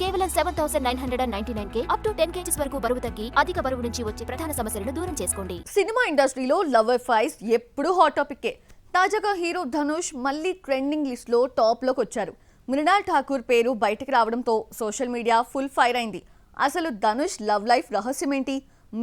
కేవలం 7,999K up to 10 kgs వరకు బరువు తగ్గి అధిక బరువు నుంచి వచ్చే ప్రధాన సమస్యలను దూరం చేసుకోండి. సినిమా ఇండస్ట్రీలో లవ్ అఫైర్స్ ఎప్పుడూ హాట్ టాపికే. తాజాగా హీరో ధనుష్ మళ్ళీ ట్రెండింగ్ లిస్ట్ లో టాప్ లోకి వచ్చారు. మృణాల్ ఠాకూర్ పేరు బయటకు రావడంతో సోషల్ మీడియా ఫుల్ ఫైర్ అయింది. అసలు ధనుష్ లవ్ లైఫ్ రహస్యం ఏంటి?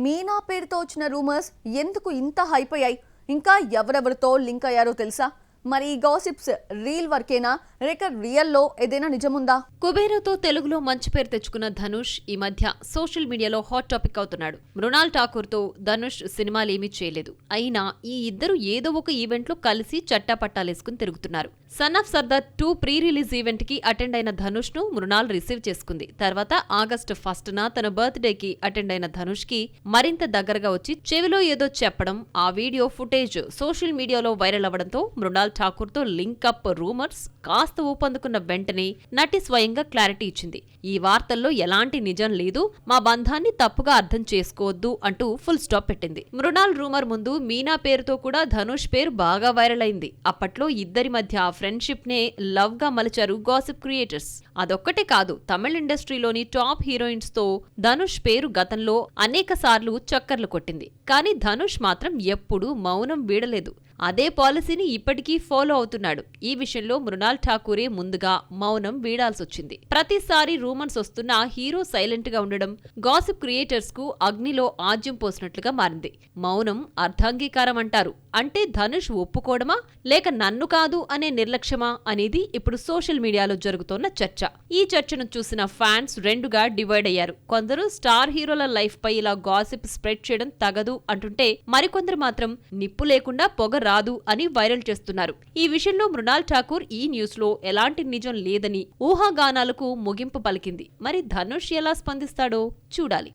మీనా పేరుతో వచ్చిన రూమర్స్ ఎందుకు ఇంత హైప్ అయ్యాయి? ఇంకా ఎవరెవరితో లింక్ అయ్యారో తెలుసా? మరి ఈ గాసిప్స్ రీల్ వర్కేనా లేక రియల్లో ఏదైనా నిజముందా? కుబేరాతో తెలుగులో మంచి పేరు తెచ్చుకున్న ధనుష్ ఈ మధ్య సోషల్ మీడియాలో హాట్ టాపిక్ అవుతున్నాడు. మృణాల్ ఠాకూర్తో ధనుష్ సినిమాలేమీ చేయలేదు. అయినా ఈ ఇద్దరు ఏదో ఒక ఈవెంట్ లో కలిసి చట్టాపట్టాలేసుకుని తిరుగుతున్నారు. Son of Sardar 2 pre release event కి అటెండ్ అయిన ధనుష్ ను మృణాల్ రిసీవ్ చేసుకుంది. తర్వాత ఆగస్టు 1న తన బర్త్ డే కి అటెండ్ అయిన ధనుష్ కి మరింత దగ్గరగా వచ్చి చెవిలో ఏదో చెప్పడం, ఆ వీడియో ఫుటేజ్ సోషల్ మీడియాలో వైరల్ అవ్వడంతో మృణాల్ ఠాకూర్ తో లింక్ అప్ రూమర్స్ కాస్త ఊపందుకున్న వెంటనే నటి స్వయంగా క్లారిటీ ఇచ్చింది. ఈ వార్తల్లో ఎలాంటి నిజం లేదు, మా బంధాన్ని తప్పుగా అర్థం చేసుకోవద్దు అంటూ ఫుల్ స్టాప్ పెట్టింది. మృణాల్ రూమర్ ముందు మీనా పేరుతో కూడా ధనుష్ పేరు బాగా వైరల్ అయింది. అప్పట్లో ఇద్దరి మధ్య ఫ్రెండ్షిప్ నే లవ్ గా మలిచారు గాసిప్ క్రియేటర్స్. అదొక్కటే కాదు, తమిళ ఇండస్ట్రీలోని టాప్ హీరోయిన్స్ తో ధనుష్ పేరు గతంలో అనేక సార్లు చక్కర్లు కొట్టింది. కానీ ధనుష్ మాత్రం ఎప్పుడూ మౌనం వీడలేదు. అదే పాలసీని ఇప్పటికీ ఫాలో అవుతున్నాడు. ఈ విషయంలో మృణాల్ ఠాకూరే ముందుగా మౌనం వీడాల్సొచ్చింది. ప్రతిసారి రూమర్స్ వస్తున్నా హీరో సైలెంట్ గా ఉండడం గాసిప్ క్రియేటర్స్ కు అగ్నిలో ఆజ్యం పోసినట్లుగా మారింది. మౌనం అర్ధాంగీకారం అంటారు. అంటే ధనుష్ ఒప్పుకోవడమా లేక నన్ను కాదు అనే నిర్లక్ష్యమా అనేది ఇప్పుడు సోషల్ మీడియాలో జరుగుతోన్న చర్చ. ఈ చర్చను చూసిన ఫ్యాన్స్ రెండుగా డివైడ్ అయ్యారు. కొందరు స్టార్ హీరోల లైఫ్ పై ఇలా గాసిప్ స్ప్రెడ్ చేయడం తగదు అంటుంటే, మరికొందరు మాత్రం నిప్పు లేకుండా పొగ రాదు అని వైరల్ చేస్తున్నారు. ఈ విషయంలో మృణాల్ ఠాకూర్ ఈ న్యూస్ లో ఎలాంటి నిజం లేదని ఊహాగానాలకు ముగింపు పలికింది. మరి ధనుష్ ఎలా స్పందిస్తాడో చూడాలి.